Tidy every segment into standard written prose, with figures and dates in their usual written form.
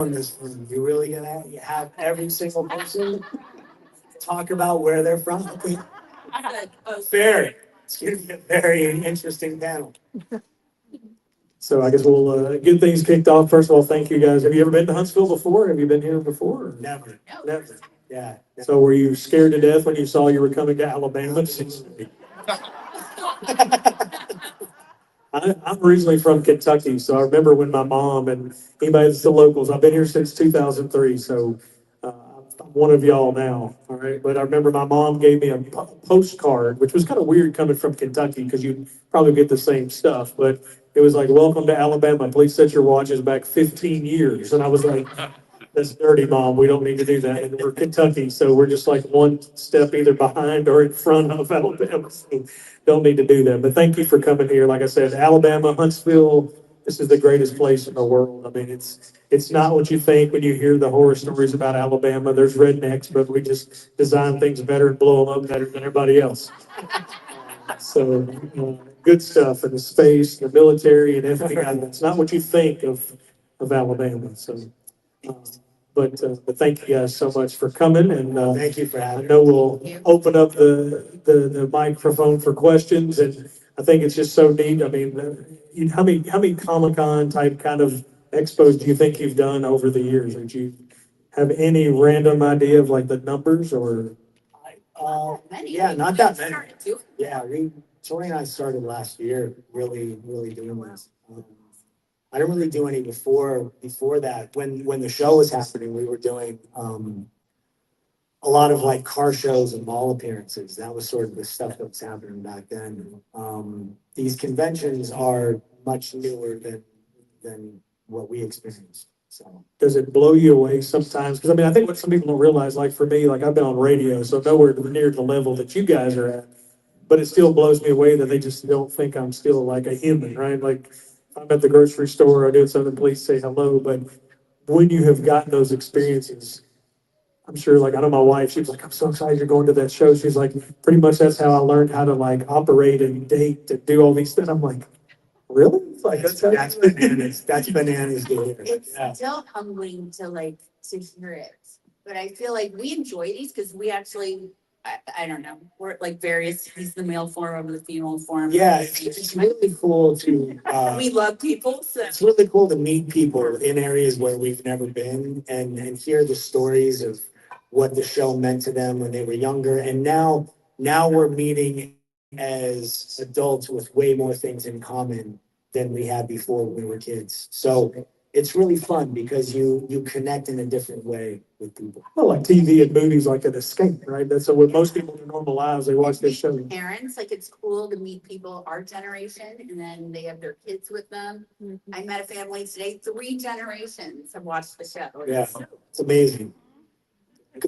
in this room. You're really gonna have every single person talk about where they're from. Fair. It's gonna be a very interesting panel. So I guess we'll get things kicked off. First of all, thank you guys. Have you ever been to Huntsville before? Have you been here before? Never. Never. Yeah. So were you scared to death when you saw you were coming to Alabama? I'm originally from Kentucky, so I remember when my mom and anybody that's the locals, I've been here since 2003, so I'm one of y'all now, all right? But I remember my mom gave me a postcard, which was kind of weird coming from Kentucky because you probably get the same stuff, but it was like, welcome to Alabama, please set your watches back 15 years. And I was like, that's dirty, Mom, we don't need to do that. And we're Kentucky, so we're just like one step either behind or in front of Alabama. So don't need to do that. But thank you for coming here. Like I said, Alabama, Huntsville, this is the greatest place in the world. I mean, it's not what you think when you hear the horror stories about Alabama. There's rednecks, but we just design things better and blow them up better than everybody else. So good stuff in the space, the military, and everything. It's not what you think of Alabama. So, uh, but thank you guys so much for coming, and Thank you for I having me. know we'll open up the microphone for questions, and I think it's just so neat. I mean, how many Comic-Con type kind of expos do you think you've done over the years? Did you have any random idea of like the numbers or? Yeah, not that many. Yeah, Tori and I started last year, really doing this. I didn't really do any before that. When the show was happening, we were doing a lot of like car shows and mall appearances. That was sort of the stuff that was happening back then. These conventions are much newer than what we experienced. So Does it blow you away sometimes? Because I mean, I think what some people don't realize, like for me, like I've been on radio, so nowhere near the level that you guys are at. But it still blows me away that they just don't think I'm still like a human, right? Like if I'm at the grocery store or doing something, please say hello. But when you have gotten those experiences, I'm sure, like I know my wife, she was like, I'm so excited you're going to that show. She's like, pretty much that's how I learned how to like operate and date and do all these things. I'm like, really? Like that's bananas. That's bananas to hear. It's Yeah. still humbling to hear it, but I feel like we enjoy these because we actually, I don't know, we're like various, he's the male form of the female form. Yeah, it's really cool to, We love people, so. it's really cool to meet people in areas where we've never been and hear the stories of what the show meant to them when they were younger. And now we're meeting as adults with way more things in common than we had before when we were kids. So it's really fun because you connect in a different way with people. Well, like TV and movies, like an escape, right? That's what most people in their normal lives, they watch this show. Parents, like it's cool to meet people our generation and then they have their kids with them. I met a family today, 3 generations have watched the show. Yeah, it's amazing.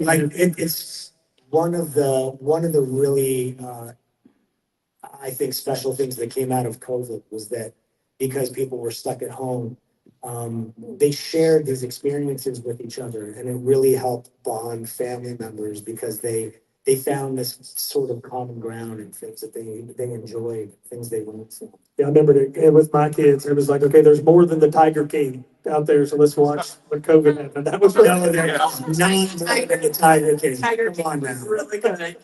Like it's one of the really I think special things that came out of COVID was that because people were stuck at home, they shared these experiences with each other, and it really helped bond family members because they found this sort of common ground and things that they enjoyed, things they went through. Yeah, I remember it with my kids. It was like, okay, there's more than the Tiger King out there, so let's watch what COVID happened. That was No, really there's none more than the Tiger King. Come on now. Really good.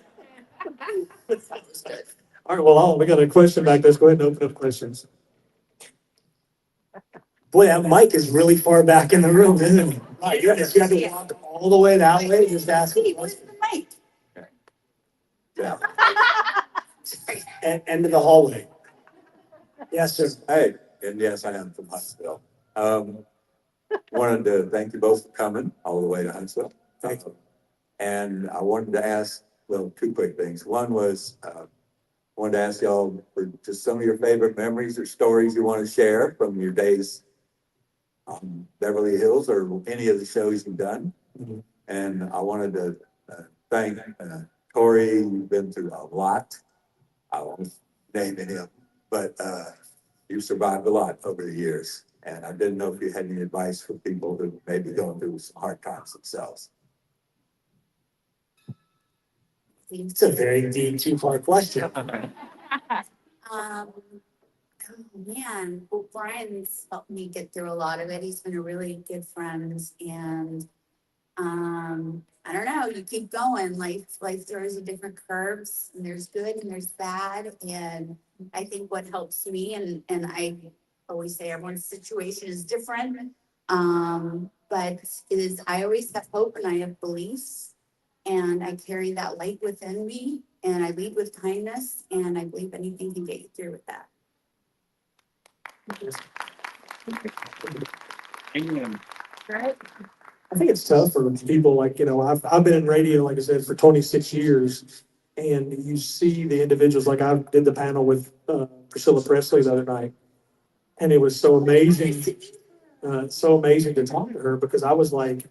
all right. Well, we got a question back there. Let's go ahead and open up questions. Boy, that mic is really far back in the room, isn't it? My goodness, you have to walk all the way that way just asking. Hey, where's the mic? End of the hallway. Yes, sir. Hey, and yes, I am from Huntsville. Wanted to thank you both for coming all the way to Huntsville. Thank you. And I wanted to ask, well, 2 quick things. One was, wanted to ask y'all for just some of your favorite memories or stories you want to share from your days on Beverly Hills or any of the shows you've done. Mhm. And I wanted to thank Tori. You've been through a lot. I won't name any of them, but you survived a lot over the years. And I didn't know if you had any advice for people who may be going through some hard times themselves. It's a very deep 2-part question. Um, Oh, man, well, Brian's helped me get through a lot of it. He's been a really good friend and I don't know, you keep going. Life throws you different curves and there's good and there's bad. And I think what helps me and I always say everyone's situation is different. But is I always have hope and I have beliefs and I carry that light within me and I lead with kindness and I believe anything can get you through with that. Right? I think it's tough for people like, I've been in radio, like I said, for 26 years. And you see the individuals, like I did the panel with Priscilla Presley the other night. And it was so amazing to talk to her because I was like,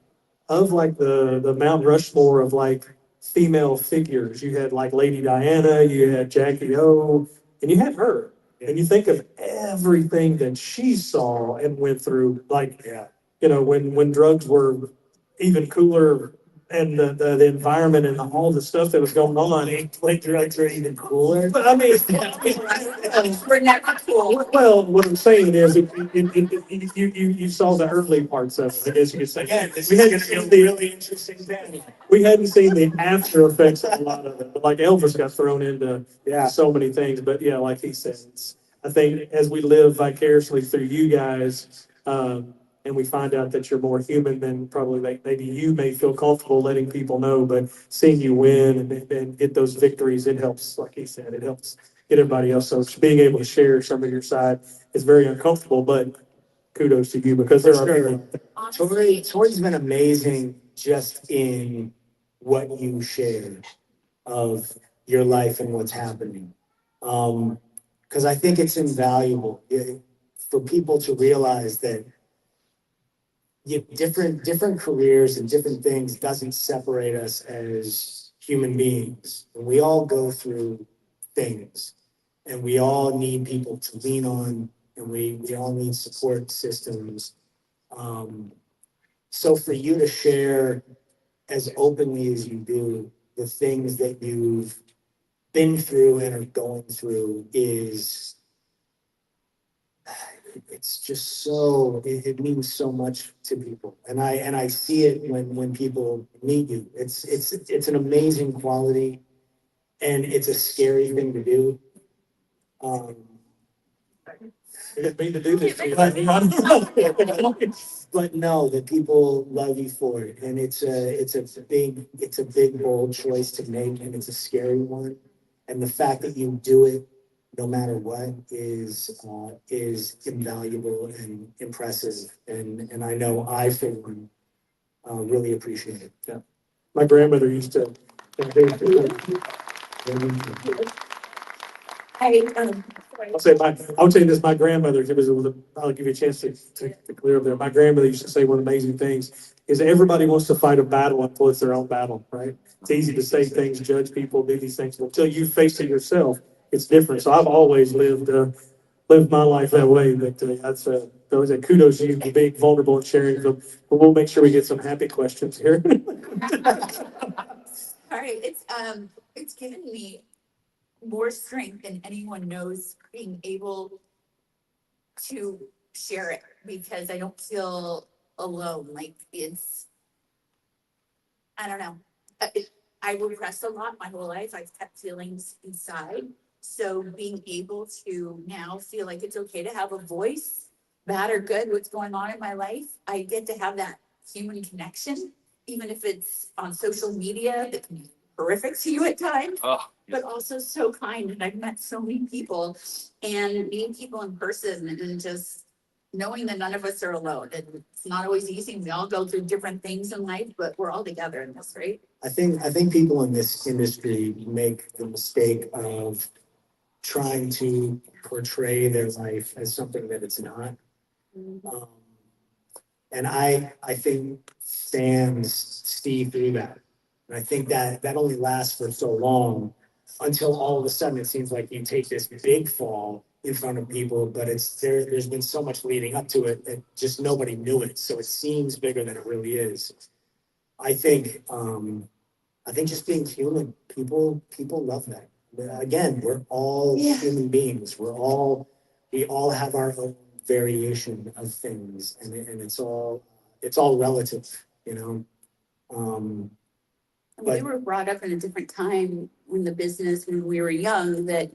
of like the Mount Rushmore of like female figures. You had like Lady Diana, you had Jackie O, and you had her. And you think of everything that she saw and went through, like, Yeah. when drugs were even cooler and the environment and all the stuff that was going on. Like drugs are even cooler. But I mean, We're never cool. well, what I'm saying is, you saw the early parts of it, I guess you could say. Again, this We is hadn't gonna seen be a the, really interesting panel. we hadn't seen the after effects of a lot of it, but like Elvis got thrown into Yeah. so many things, but yeah, like he said, I think as we live vicariously through you guys, and we find out that you're more human than probably maybe you may feel comfortable letting people know, but seeing you win and get those victories, it helps, like he said, it helps get everybody else. So being able to share some of your side is very uncomfortable, but kudos to you because there For are sure. people. Tori's been amazing just in what you shared of your life and what's happening. Because I think it's invaluable for people to realize that different careers and different things doesn't separate us as human beings. And we all go through things and we all need people to lean on and we all need support systems. So for you to share as openly as you do the things that you've been through and are going through it's just it means so much to people. And I see it when people meet you. It's an amazing quality and it's a scary thing to do. I didn't mean to do this to you. But no, the people love you for it, and it's a big bold choice to make, and it's a scary one. And the fact that you do it, no matter what, is invaluable and impressive. And I know I for one really appreciate it. Yeah. My grandmother used to. I'll tell you this, my grandmother, I'll give you a chance to clear up there. My grandmother used to say one of the amazing things is everybody wants to fight a battle until it's their own battle, right? It's easy to say things, judge people, do these things, but until you face it yourself, it's different. So I've always lived my life that way, but that was a kudos to you for being vulnerable and sharing them. But we'll make sure we get some happy questions here. All right, it's given me more strength than anyone knows being able to share it because I don't feel alone. Like I don't know. I repressed a lot my whole life. I've kept feelings inside. So being able to now feel like it's okay to have a voice, bad or good, what's going on in my life, I get to have that human connection, even if it's on social media that can be horrific to you at times, but also so kind. And I've met so many people and meeting people in person and just knowing that none of us are alone. And it's not always easy. We all go through different things in life, but we're all together in this, right? I think people in this industry make the mistake of trying to portray their life as something that it's not. Um, and I think fans see through that. And I think that only lasts for so long until all of a sudden it seems like you take this big fall in front of people, but there's been so much leading up to it that just nobody knew it. So it seems bigger than it really is. I think just being human, people love that. Again, we're all human beings. We're all we all have our own variation of things, and it's all relative, you know? We But- were brought up in a different time when when we were young, that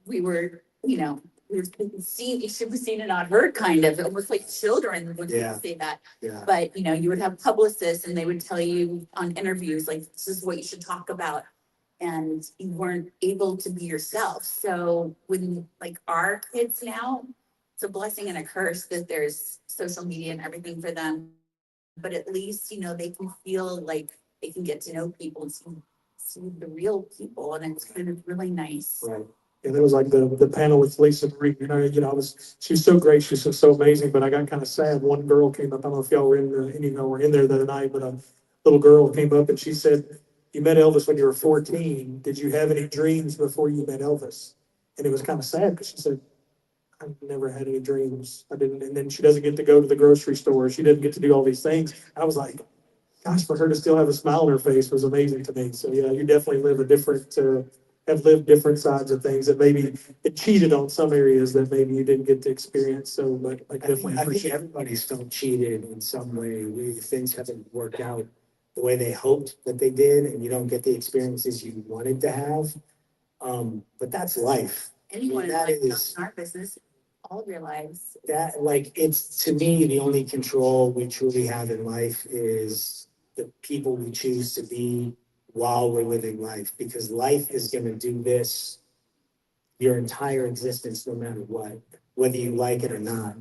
we were, we were seen, you should be seen and not heard, kind of, almost like children when people Yeah. say that. Yeah, But, you would have publicists and they would tell you on interviews, like, this is what you should talk about. And you weren't able to be yourself. So when like our kids now, it's a blessing and a curse that there's social media and everything for them. But at least, they can feel like they can get to know people and see the real people. And it's kind of really nice. right. And it was like the panel with Lisa Marie, she's so gracious and so amazing, but I got kind of sad. One girl came up, I don't know if y'all were were in there the other night, but a little girl came up and she said, you met Elvis when you were 14. Did you have any dreams before you met Elvis? And it was kind of sad because she said, I've never had any dreams. I didn't. And then she doesn't get to go to the grocery store. She doesn't get to do all these things. I was like, gosh, for her to still have a smile on her face was amazing to me. So yeah, you definitely have lived different sides of things that maybe it cheated on some areas that maybe you didn't get to experience. So, but I definitely I think appreciate it. everybody's felt cheated in some way. Things haven't worked out the way they hoped that they did, and you don't get the experiences you wanted to have. But that's life. Anyone in That like is- our business, all of your lives. That, like, it's, to me, the only control we truly have in life is the people we choose to be while we're living life, because life is gonna do this your entire existence, no matter what, whether you like it or not.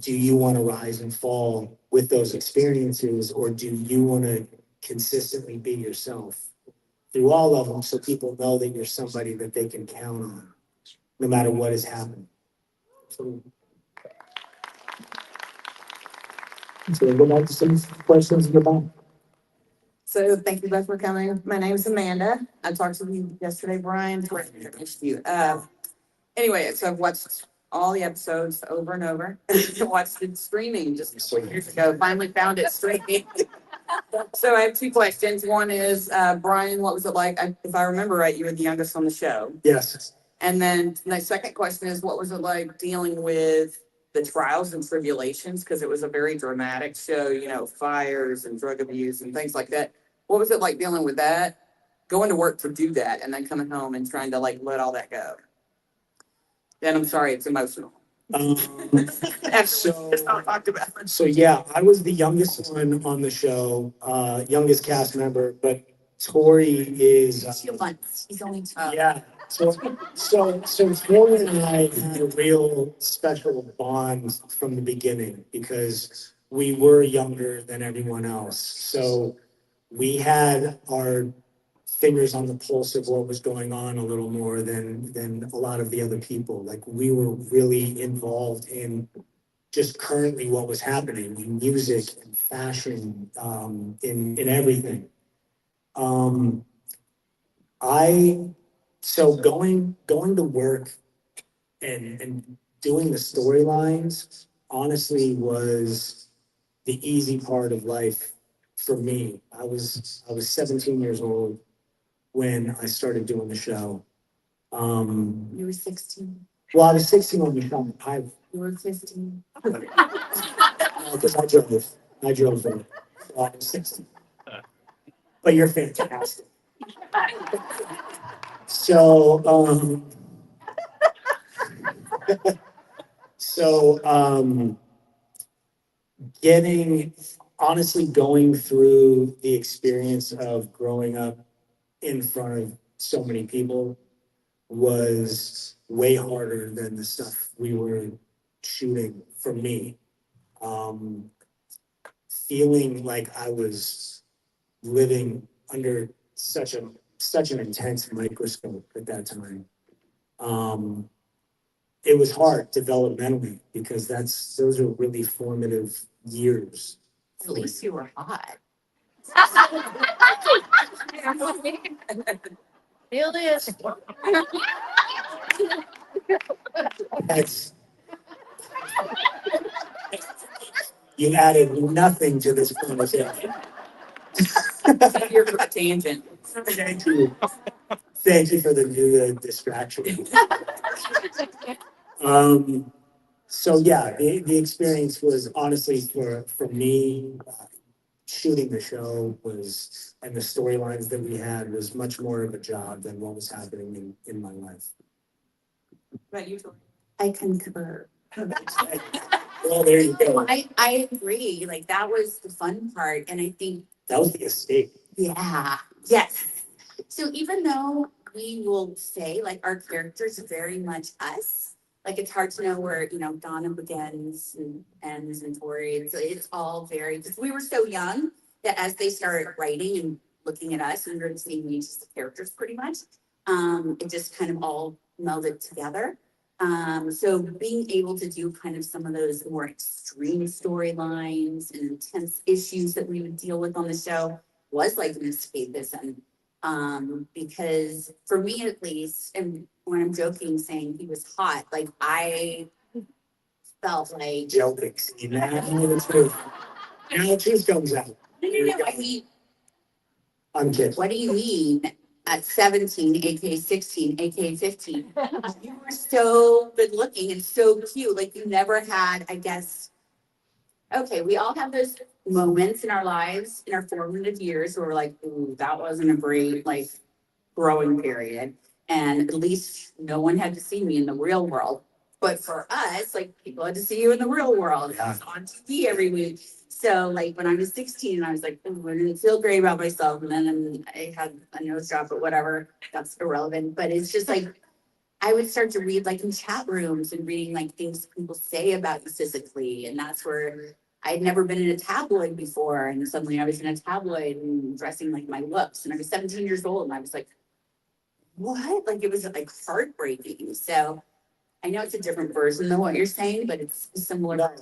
Do you want to rise and fall with those experiences, or do you want to consistently be yourself through all of them, so people know that you're somebody that they can count on, no matter what has happened? So go back to some questions about. So thank you both for coming. My name's Amanda. I talked to you yesterday, Brian. Great to introduce you. Anyway, so I've watched all the episodes over and over. Watched it streaming just a couple years ago. Finally found it streaming. So I have two questions. One is, Brian, what was it like? If I remember right, you were the youngest on the show. Yes. And then my second question is, what was it like dealing with the trials and tribulations? Because it was a very dramatic show, fires and drug abuse and things like that. What was it like dealing with that? Going to work to do that and then coming home and trying to let all that go. Then I'm sorry, it's emotional. So- It's not talked about. So yeah, I was the youngest one on the show, youngest cast member, but Tori is. 2 months. He's only 2. Yeah, so Tori and I had a real special bond from the beginning because we were younger than everyone else. So we had our fingers on the pulse of what was going on a little more than a lot of the other people. Like, we were really involved in just currently what was happening in music and fashion, in everything. So going to work and doing the storylines honestly was the easy part of life for me. I was 17 years old when I started doing the show. You were 16. Well, I was 16 when we shot the pilot. You were 15. Because I drove there. So I was 16. But you're fantastic. So, going through the experience of growing up in front of so many people was way harder than the stuff we were shooting for me. Feeling like I was living under such an intense microscope at that time. It was hard developmentally because those are really formative years. At least you were hot. Feel this. That's, you added nothing to this conversation. You're a tangent. Thank you. Thank you for the new distraction. So yeah, the experience was honestly for me, shooting the show was, and the storylines that we had was much more of a job than what was happening in my life. But you, Tori? I concur. Well, there you go. I agree, like, that was the fun part, and I think, That was the escape. yeah, yes. So even though we will say, like, our characters are very much us, like, it's hard to know where, you know, Donna begins and ends and Tori, it's all very, because we were so young that as they started writing and looking at us, we were the same age as the characters pretty much. It just kind of all melded together. So being able to do kind of some of those more extreme storylines and intense issues that we would deal with on the show was like an escapism. Because for me at least, and when I'm joking saying he was hot, like I felt like. Joking. See, now the truth. Now the truth comes out. No, I mean, I'm kidding. what do you mean at 17, aka 16, aka 15? You were so good looking and so cute. Like you never had, I guess. Okay, we all have those moments in our lives, in our formative years, where we're like, ooh, that wasn't a great like growing period. And at least no one had to see me in the real world. But for us, like people had to see you in the real world. It was on TV every week. So like when I was 16, I was like, oh, I didn't feel great about myself. And then I had a nose job, but whatever, that's irrelevant. But it's just like I would start to read like in chat rooms and reading like things people say about you physically. And that's where I'd never been in a tabloid before. And suddenly I was in a tabloid and dressing like my looks. And I was 17 years old and I was like, what? Like it was like heartbreaking. So I know it's a different version than what you're saying, but it's similar.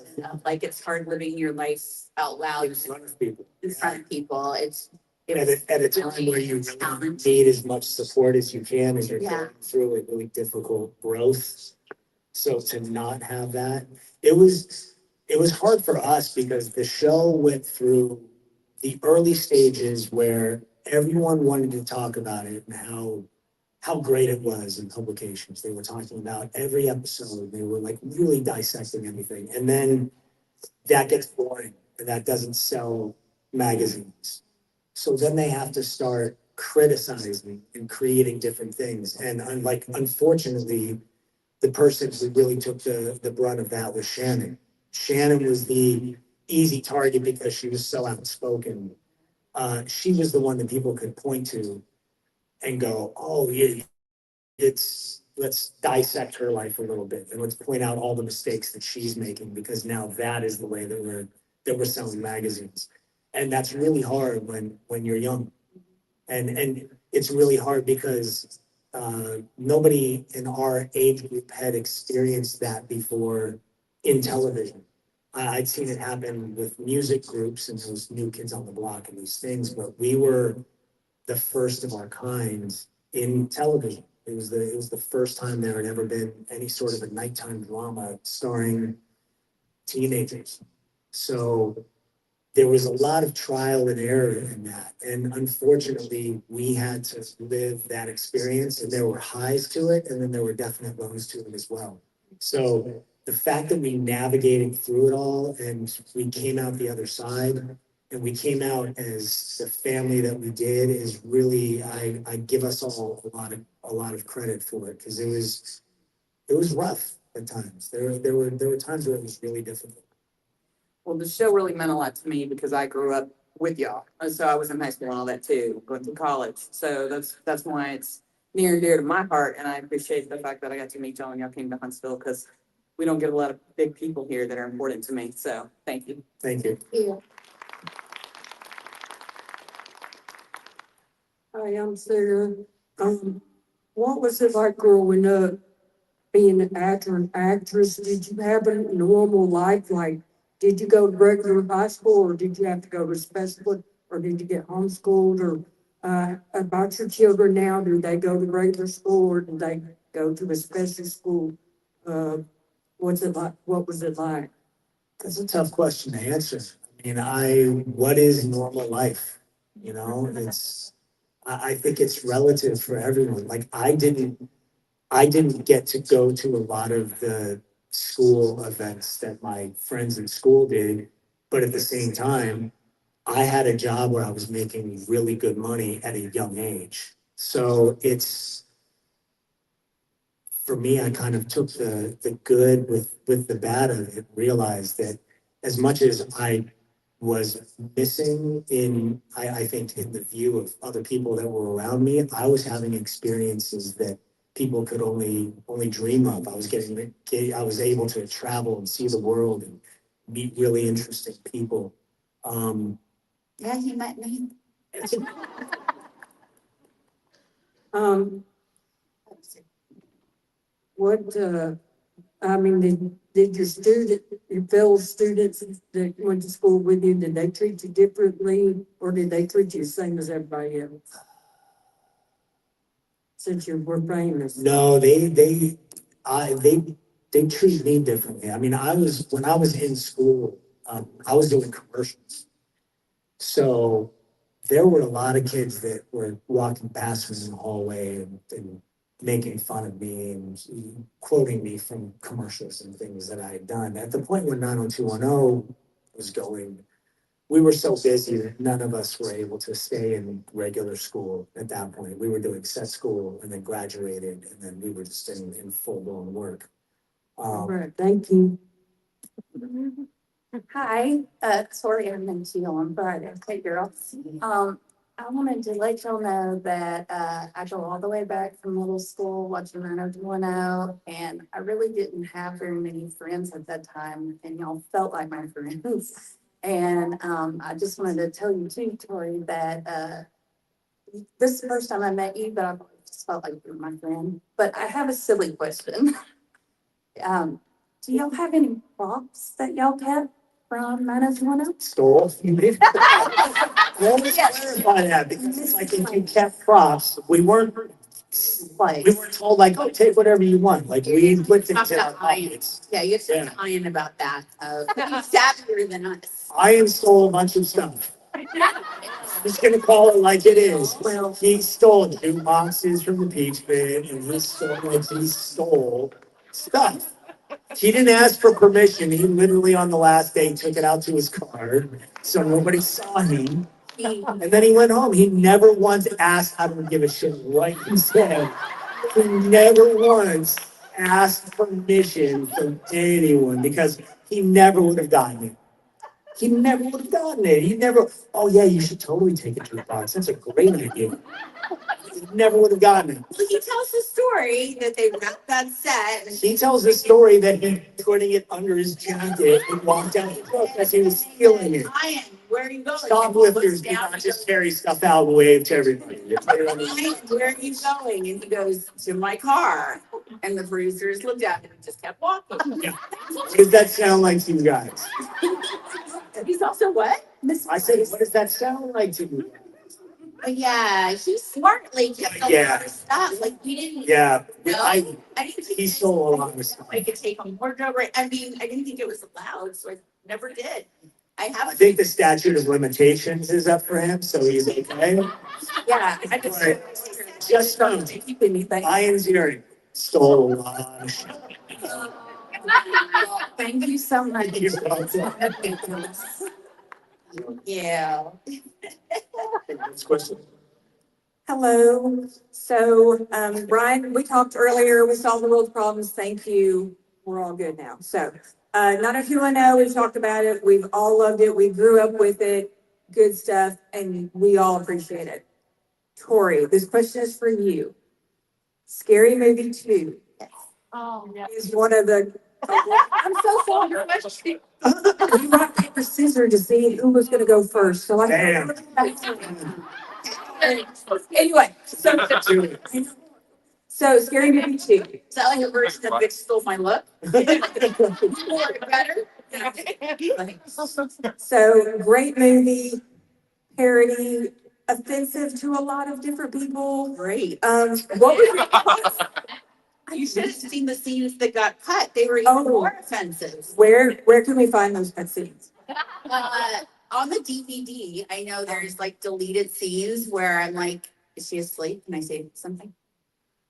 Like it's hard living your life out loud In front of people. in front of people. It At was a time where you really challenging. need as much support as you can as you're Yeah. going through a really difficult growth. So to not have that, it was hard for us because the show went through the early stages where everyone wanted to talk about it and how great it was in publications. They were talking about every episode. They were like really dissecting everything. And then that gets boring and that doesn't sell magazines. So then they have to start criticizing and creating different things. And unfortunately, the person who really took the brunt of that was Shannon. Shannon was the easy target because she was so outspoken. She was the one that people could point to and go, oh, yeah, let's dissect her life a little bit and let's point out all the mistakes that she's making because now that is the way that we're selling magazines. And that's really hard when you're young. And it's really hard because nobody in our age group had experienced that before in television. I'd seen it happen with music groups and those New Kids on the Block and these things, but we were the first of our kind in television. It was the first time there had ever been any sort of a nighttime drama starring teenagers. So there was a lot of trial and error in that. And unfortunately, we had to live that experience and there were highs to it and then there were definite lows to it as well. So the fact that we navigated through it all and we came out the other side and we came out as the family that we did is really, I give us all a lot of credit for it because it was rough at times. There were times where it was really difficult. Well, the show really meant a lot to me because I grew up with y'all. So I was in high school and all that too, going to college. So that's why it's near and dear to my heart. And I appreciate the fact that I got to meet y'all and y'all came to Huntsville because we don't get a lot of big people here that are important to me. So thank you. Thank you. Yeah. Hi, I'm Sarah. What was it like growing up, being an actor and actress? Did you have a normal life? Like, did you go to regular high school or did you have to go to special, or did you get homeschooled? Or about your children now, do they go to regular school or do they go to a special school? What's it like? What was it like? That's a tough question to answer. I mean, what is normal life? I think it's relative for everyone. Like I didn't I didn't get to go to a lot of the school events that my friends in school did. But at the same time, I had a job where I was making really good money at a young age. So for me, I kind of took the good with the bad of it, realized that as much as I was missing I think in the view of other people that were around me, I was having experiences that people could only dream of. I was able to travel and see the world and meet really interesting people. Yeah, you met me. Um, what, I mean, did your fellow students that went to school with you, did they treat you differently? Or did they treat you the same as everybody else? Since you were famous. No, they treat me differently. I mean, when I was in school, I was doing commercials. So there were a lot of kids that were walking past me in the hallway and making fun of me and quoting me from commercials and things that I had done. At the point when 90210 was going, we were so busy that none of us were able to stay in regular school at that point. We were doing set school and then graduated, and then we were just in full-blown work. All right, thank you. Hi, Tori, I meant to you on Friday. Hey, girl. I wanted to let y'all know that, I go all the way back from middle school watching 90210, and I really didn't have very many friends at that time, and y'all felt like my friends. And, I just wanted to tell you too, Tori, that, this is the first time I met you, but I just felt like you were my friend. But I have a silly question. Do y'all have any props that y'all kept from 90210? Stole? You mean? Let me clarify that, because it's like if you kept props, we weren't told like, oh, take whatever you want. Like we put things in our pockets. Yeah, you have Yeah. to Ian about that. He's savvier than us. Ian stole a bunch of stuff. I'm just gonna call it like it is. Well, He stole boxes from the peach bin, and he stole stuff. He didn't ask for permission. He literally on the last day took it out to his car, so nobody saw him. And then he went home. He never once asked, I don't give a shit what you said. He never once asked permission from anyone because he never would have gotten it. He never would have gotten it. He never, oh yeah, you should totally take a jukebox. That's a great idea. He never would have gotten it. Well, he tells the story that they wrapped that set. And He tells the story that he putting it under his jacket and walked out the truck as he was stealing it. Ryan, where are you going? Shoplifters do not just carry stuff out and wave to everybody. Ryan, where are you going? And he goes, to my car. And the producers looked at him and just kept walking. Yeah. What does that sound like to you guys? He's also what? I said, what does that sound like to you? But yeah, he smartly kept a Yeah. lot of stuff. Like we didn't. Yeah, No, I didn't think he stole a lot of stuff. I could take a wardrobe, right? I mean, I didn't think it was allowed, so I never did. I I have, think the statute of limitations is up for him, so he's okay. yeah, I just. Right. Just don't keep anything. Ian's earring stole a lot of shit. Thank you so much. You're welcome. Yeah. Next question. Hello. So, Brian, we talked earlier, we solved the world's problems. Thank you. We're all good now. So, 90210, we've talked about it. We've all loved it. We grew up with it. Good stuff. And we all appreciate it. Tori, this question is for you. Scary Movie 2 Oh, yeah. is one of the, I'm so sorry. we rock, paper, scissors to see who was going to go first. So I. Damn. Anyway, so Scary Movie 2. Is that like a version of Bitch Stole My Look? Or better? So great movie, parody, offensive to a lot of different people. Great. What was You should have seen the scenes that got cut. They were even Oh. more offensive. where can we find those cut scenes? On the DVD, I know there's like deleted scenes where I'm like, is she asleep? Can I say something?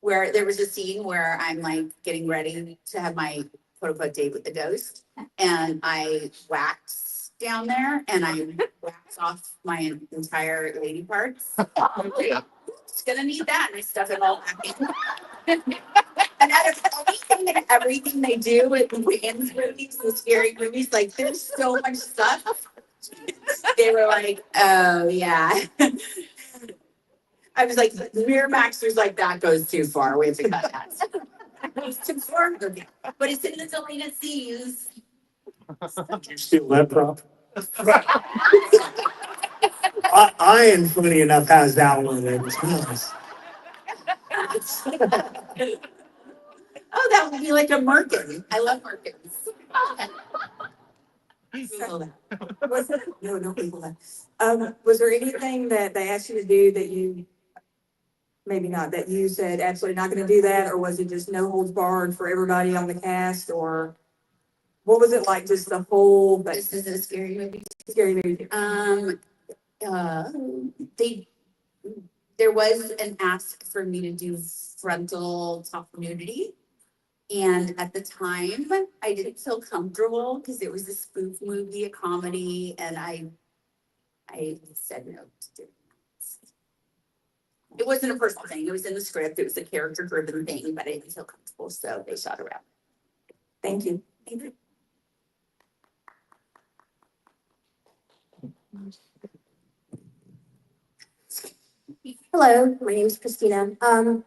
where there was a scene where I'm like getting ready to have my quote unquote date with the ghost. And I wax down there and I wax off my entire lady parts. It's gonna need that. And I stuff it all back in. And out of anything and everything they do with Wayne's movies and scary movies, like there's so much stuff. They were like, oh yeah. I was like, Miramaxers like that goes too far. We have to cut that. It's too far. But it's in the deleted scenes. Did you steal that prop? Ian, funny enough, has that one. It was nice. Oh, that would be like a merkin. I love merkins. Was it, no, no people that. Was there anything that they asked you to do that you, maybe not, that you said absolutely not gonna do that, or was it just no holds barred for everybody on the cast, or what was it like, just the whole, but This is a scary movie. scary movie? Uh, they, there was an ask for me to do frontal top nudity. And at the time, I didn't feel comfortable because it was a spoof movie, a comedy, and I said no to doing it. It wasn't a personal thing. It was in the script. It was a character-driven thing, but I didn't feel comfortable, so they shot around. Thank you. Hello, my name is Christina. Of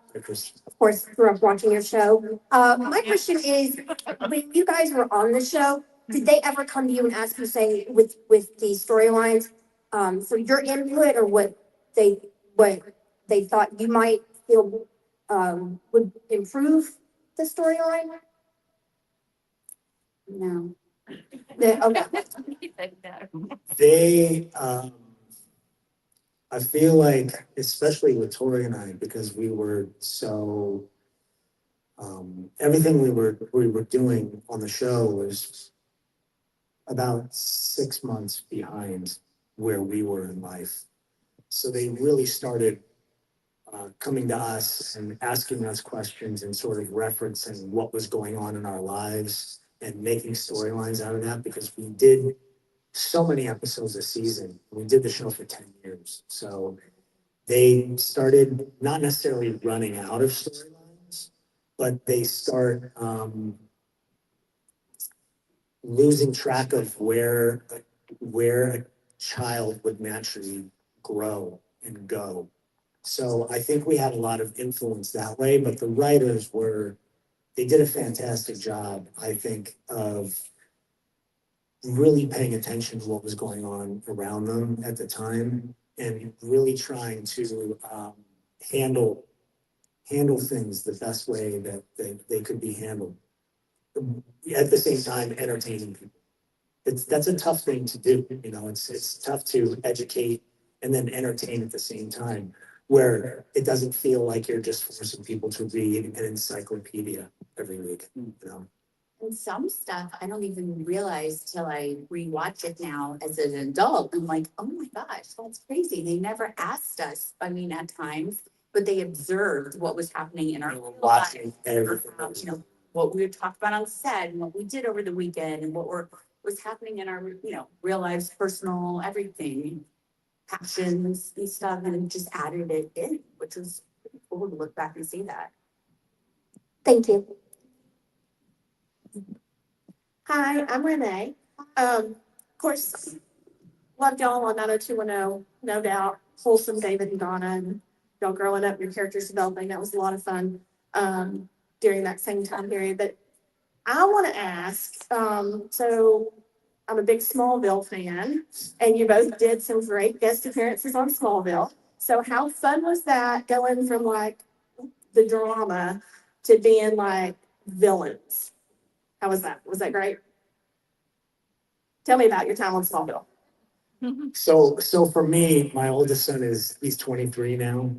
course, grew up watching your show. My question is, when you guys were on the show, did they ever come to you and ask you, say, with the storylines, for your input or what they thought you might feel would improve the storyline? No. Okay. They, I feel like, especially with Tori and I, because we were so, everything we were doing on the show was about 6 months behind where we were in life. So they really started coming to us and asking us questions and sort of referencing what was going on in our lives and making storylines out of that, because we did so many episodes a season. We did the show for 10 years. So they started not necessarily running out of storylines, but they start losing track of where a child would naturally grow and go. So I think we had a lot of influence that way, but the writers they did a fantastic job, I think, of really paying attention to what was going on around them at the time and really trying to handle things the best way that they could be handled. At the same time, entertaining people. That's a tough thing to do. You know, it's tough to educate and then entertain at the same time, where it doesn't feel like you're just forcing people to read an encyclopedia every week, you know? And some stuff I don't even realize till I rewatch it now as an adult. I'm like, oh my gosh, that's crazy. They never asked us, I mean, at times, but they observed what was happening in our We were real watching life. everything. You know, what we would talk about on set and what we did over the weekend and was happening in our, real lives, personal, everything, passions and stuff, and just added it in, which was pretty cool to look back and see that. Thank you. Hi, I'm Renee. Of course, loved y'all on 90210, no doubt. Wholesome David and Donna, and y'all growing up, your characters developing. That was a lot of fun during that same time period. But I want to ask, so I'm a big Smallville fan, and you both did some great guest appearances on Smallville. So how fun was that going from like the drama to being like villains? How was that? Was that great? Tell me about your time on Smallville. So for me, my oldest son he's 23 now.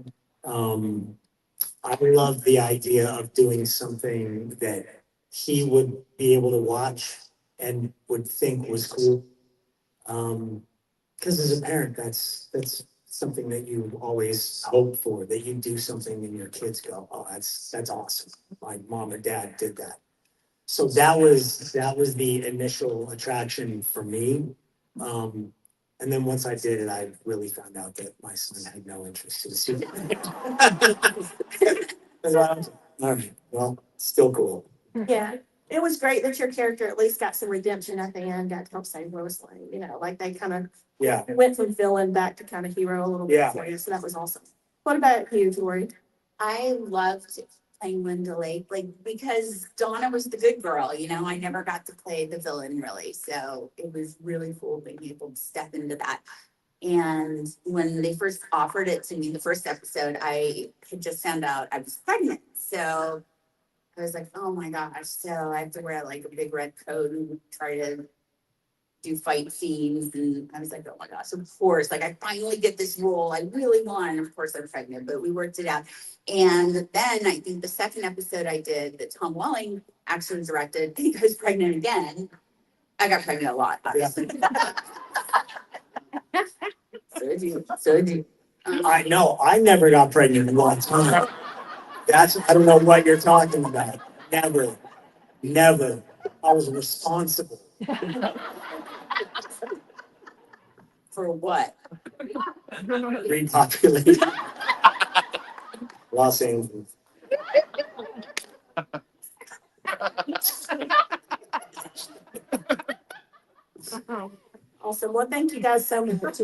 I love the idea of doing something that he would be able to watch and would think was cool. Because as a parent, that's something that you always hope for, that you do something and your kids go, oh, that's awesome. My mom and dad did that. So that was the initial attraction for me. And then once I did it, I really found out that my son had no interest in Superman. All right, well, still cool. Yeah, it was great that your character at least got some redemption at the end, got to help save Lois Lane, you know, like they kind of Yeah, went from villain back to kind of hero a little bit Yeah. for you, so that was awesome. What about you, Tori? I loved playing Linda Lake, like, because Donna was the good girl, you know, I never got to play the villain really, so it was really cool being able to step into that. And when they first offered it to me, the first episode, I had just found out I was pregnant, so I was like, oh my gosh, so I have to wear like a big red coat and try to do fight scenes, and I was like, oh my gosh, of course, like I finally get this role I really want, and of course I'm pregnant, but we worked it out. And then I think the second episode I did that Tom Welling actually directed, he goes pregnant again. I got pregnant a lot, obviously. So did you, so did you. I know, I never got pregnant in one time. I don't know what you're talking about. Never, never. I was responsible. For what? Repopulating Los Angeles. Awesome. Well, thank you guys so much.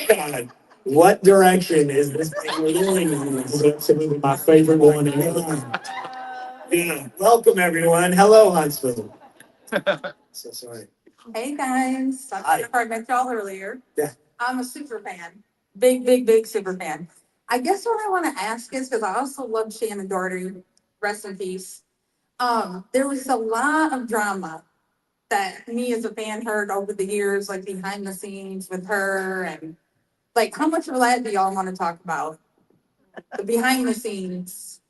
God, what direction is this thing going in? This is absolutely my favorite one. Yeah, welcome everyone. Hello, Huntsville. So sorry. Hey, guys. Hi. I met y'all earlier. Yeah. I'm a super fan. Big super fan. I guess what I want to ask is, because I also love Shannon Doherty, rest in peace. There was a lot of drama that me as a fan heard over the years, like behind the scenes with her, and like how much of that do y'all want to talk about? The behind the scenes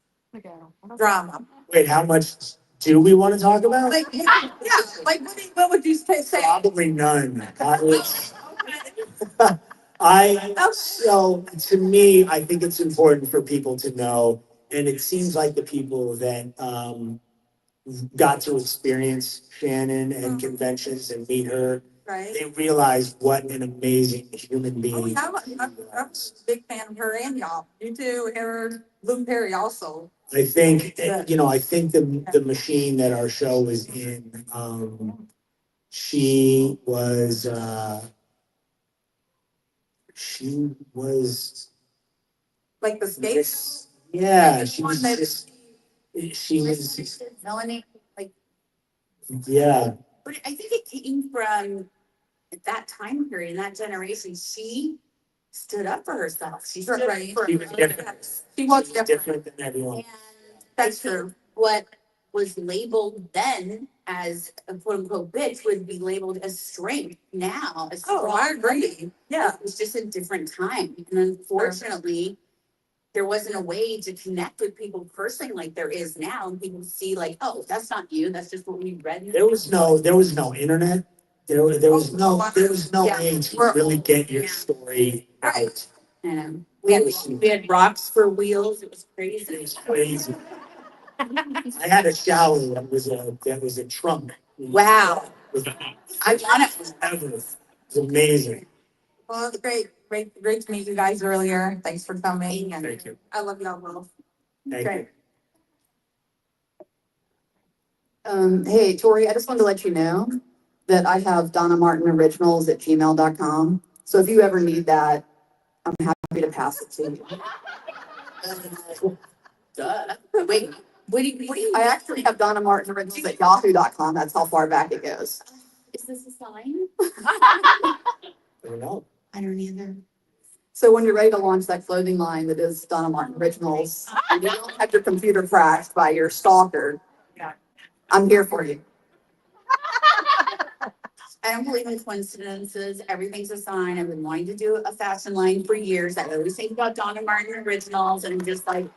drama. Wait, how much do we want to talk about? Like, yeah, like what would you say? Probably none. So to me, I think it's important for people to know, and it seems like the people that got to experience Shannon and conventions and meet her, Right? they realize what an amazing human Oh, being. yeah, I'm a big fan of her and y'all. You too, her, Luke Perry also. I think, I think the machine that our show was in, she was Like the skate. just, yeah, she One was that- just, she was, Melanie, like, yeah, but I think it came from at that time period, in that generation, she stood up for herself. She stood up Right. for She was different. She was she's different. different than everyone. And That's I think true. what was labeled then as a quote unquote bitch would be labeled as strength now. As Oh, I strong. agree. Yeah. It was just a different time. And unfortunately, there wasn't a way to connect with people personally like there is now. And people see like, oh, that's not you. That's just what we read. There was no internet. There was no Yeah. way to really get your story out. And we had rocks for wheels. It was crazy. It was crazy. I had a shower that was a trunk. Wow. I want it. Ever. It was amazing. Well, it's great to meet you guys earlier. Thanks for coming. And Thank you. I love y'all both. Thank you. Hey, Tori, I just wanted to let you know that I have Donna Martin Originals at gmail.com. So if you ever need that, I'm happy to pass it to you. Duh. Wait, what do you? I actually have Donna Martin Originals at yahoo.com. That's how far back it goes. Is this a sign? I don't know. I don't either. So when you're ready to launch that clothing line that is Donna Martin Originals, and you don't have your computer crashed by your stalker, I'm here for you. I don't believe in coincidences. Everything's a sign. I've been wanting to do a fashion line for years. I always think about Donna Martin Originals and just like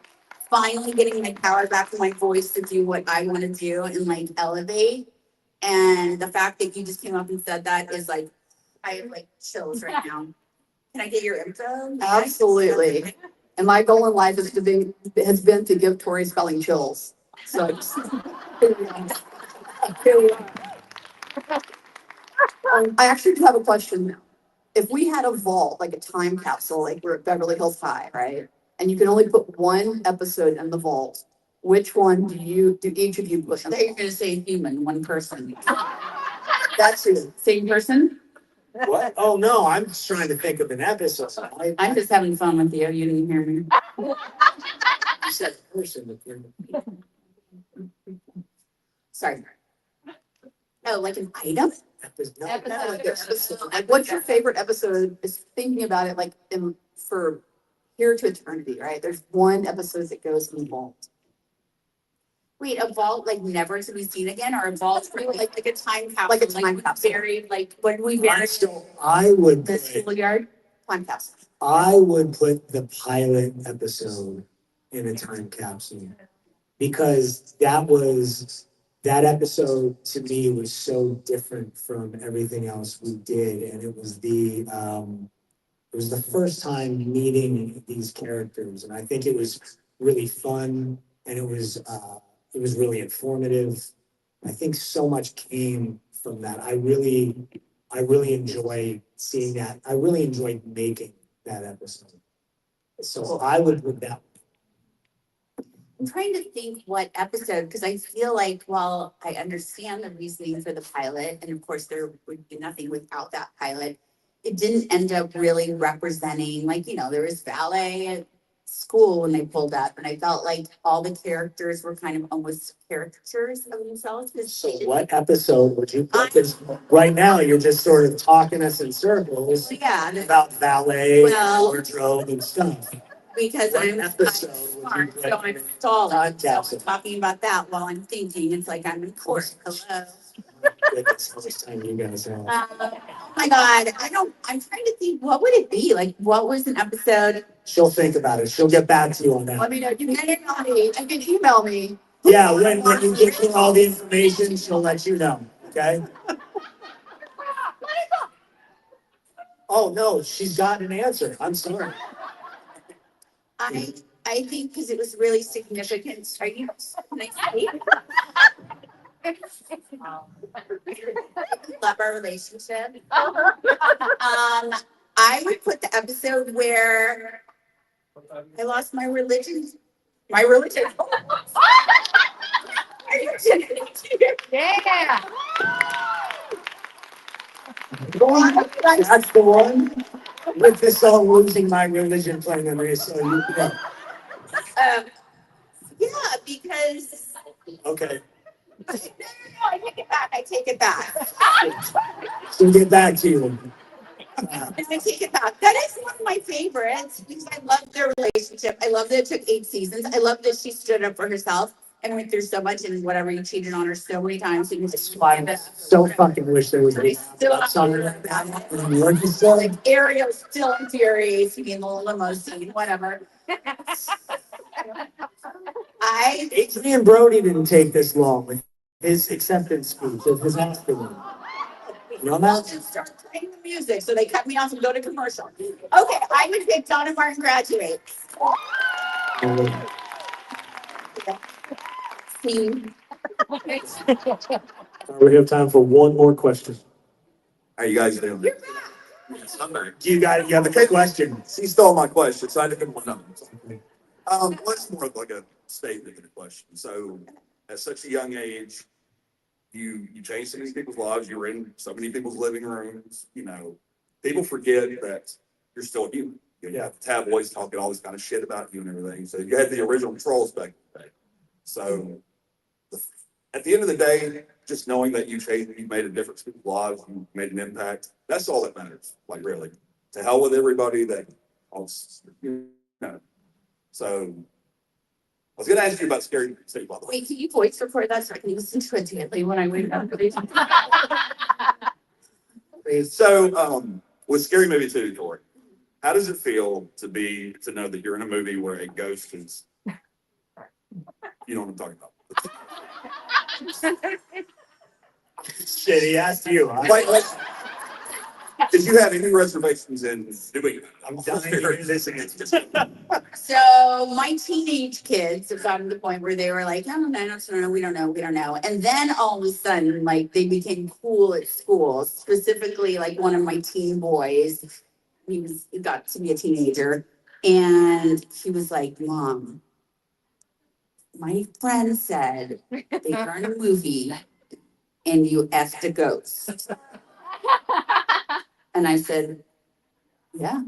finally getting my power back to my voice to do what I want to do and like elevate. And the fact that you just came up and said that is like, I have like chills right now. Can I get your info? Absolutely. And my goal in life has been to give Tori spelling chills. So I actually do have a question. If we had a vault, like a time capsule, like we're at Beverly Hills High, right? And you can only put one episode in the vault, which one do each of you put in? I thought you were gonna say human, one person. That's who. Same person? What? Oh, no, I'm just trying to think of an episode. I'm just having fun with you. You didn't hear me. You said person. Sorry. Oh, like an item? No, Episode. Like, what's your favorite episode? Is thinking about it like for here to eternity, right? There's one episode that goes in the vault. Wait, a vault like never to be seen again, or a vault like a time capsule? Like a time capsule. Buried, like when we I buried still, I would the put, schoolyard? Time capsule. I would put the pilot episode in a time capsule. Because that episode to me was so different from everything else we did. And it was the first time meeting these characters. And I think it was really fun and it was really informative. I think so much came from that. I really enjoy seeing that. I really enjoyed making that episode. So I would put that. I'm trying to think what episode, because I feel like while I understand the reasoning for the pilot, and of course there would be nothing without that pilot, it didn't end up really representing, like, there was ballet at school when they pulled up, and I felt like all the characters were kind of almost caricatures of themselves. So what episode would you put? 'Cause right now you're just sort of talking us in circles Yeah, about ballet, Well- wardrobe and stuff. because What I'm episode would you smart, put so I'm in stalling. time So I'm capsule? talking about that while I'm thinking. It's like I'm in court. Hello. Goodness, how much time you guys have? Oh my God, I'm trying to think, what would it be? Like, what was an episode? She'll think about it. She'll get back to you on Let that. me know. You can email me. You can email me. Yeah, when you get her all the information, she'll let you know, okay? Oh, no, she's got an answer. I'm sorry. I think because it was really significant. Are you, can I see? Love our relationship. I would put the episode where I lost my religion. My religion. Yeah. That's the one. With the song "Losing My Religion" playing on this, so you know. Yeah, because Okay, no, I take it back. I take it back. she'll get back to you. I take it back. That is one of my favorites because I love their relationship. I love that it took 8 seasons. I love that she stood up for herself and went through so much and whatever, you cheated on her so many times. And I so fucking wish there was I still something like that. And what you said, like Ariel still infuriates me in the limo scene, whatever. Adrian Brody didn't take this long with his acceptance speech of his acting. You know Well, that? just start playing the music, so they cut me off and go to commercial. Okay, I would pick Donna Martin Graduate. Scene. We have time for one more question. How you guys doing? You have a good question. She stole my question, so I didn't want to. What's more of like a statement than a question? So, at such a young age, you changed so many people's lives. You were in so many people's living rooms. People forget that you're still human. You have the tabloids talking all this kind of shit about you and everything. So you had the original trolls back in the day. So, at the end of the day, just knowing that you made a difference in people's lives, you made an impact. That's all that matters. Like really, to hell with everybody that, So, I was going to ask you about Scary Movie, by the way. Wait, can you voice record that so I can listen to it daily when I wake up? So, with Scary Movie 2, Tori, how does it feel to know that you're in a movie where a ghost is, you know what I'm talking about? Shit, he asked you. Huh? Like, Did you have any reservations in doing that? I'm dying to hear this answer. So my teenage kids have gotten to the point where they were like, no, we don't know. And then all of a sudden, like they became cool at school, specifically like one of my teen boys. He got to be a teenager and he was like, Mom, my friend said they were in a movie and you effed a ghost. And I said, yeah,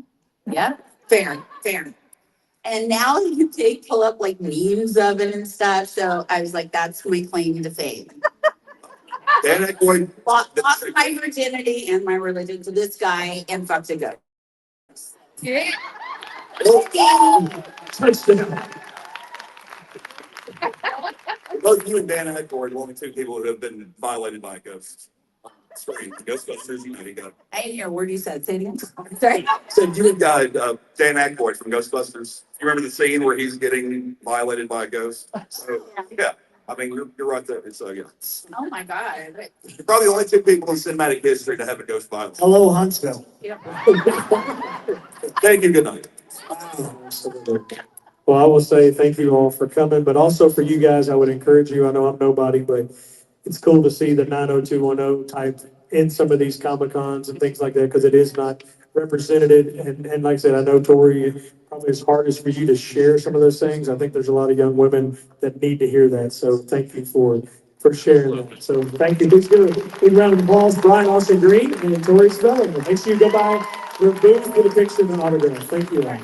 fair. And now you pull up like memes of it and stuff. So I was like, that's my claim to fame. Dan Aykroyd, Lost my virginity and my religion to this guy and fucked a ghost. Touchdown. both you and Dan Aykroyd are only two people who have been violated by a ghost. Sorry, Ghostbusters, you know, you got. I didn't hear a word you said. Say it again. Sorry. So you and Dan Aykroyd from Ghostbusters. You remember the scene where he's getting violated by a ghost? So, yeah, I mean, you're right there. So, yeah. Oh my God. You're probably the only two people in cinematic history to have a ghost violence. Hello, Huntsville. Thank you. Good night. Well, I will say thank you all for coming, but also for you guys, I would encourage you, I know I'm nobody, but it's cool to see the 90210 type in some of these Comic Cons and things like that, because it is not represented. And like I said, I know Tori, probably as hard as for you to share some of those things. I think there's a lot of young women that need to hear that. So thank you for sharing that. So thank you. Please give a big round of applause, Brian Austin Green and Tori Spelling. Make sure you go by your booth for the picture and autograph. Thank you all.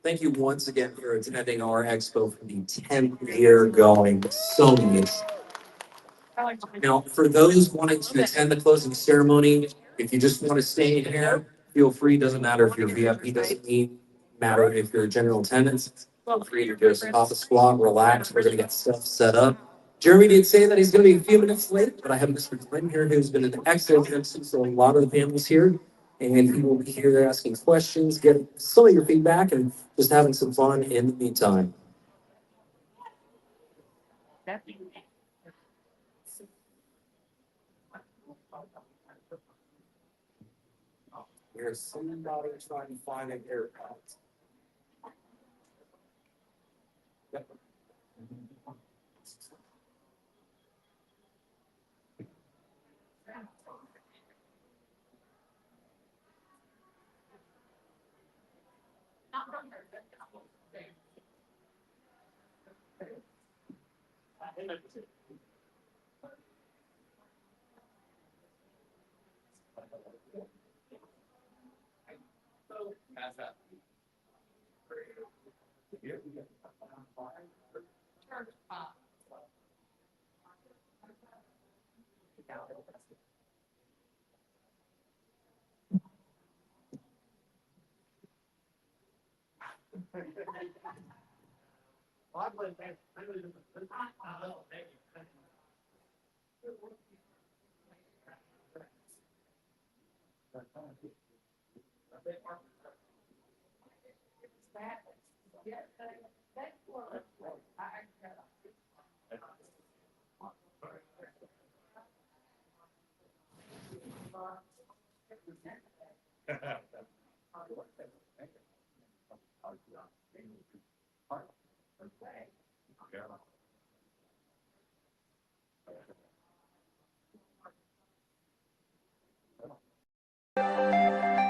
Thank you once again for attending our expo for the 10th year going. So nice. Now, for those wanting to attend the closing ceremony, if you just want to stay in here, feel free. Doesn't matter if you're VIP, doesn't matter if you're general attendance. Feel free to just pop a squat, relax. We're going to get stuff set up. Jeremy did say that he's going to be a few minutes late, but I have Mr. Glenn here, who's been an excellent MC for a lot of the panels here. And he will be here asking questions, getting some of your feedback, and just having some fun in the meantime. Here's somebody trying to find an haircut. Yep.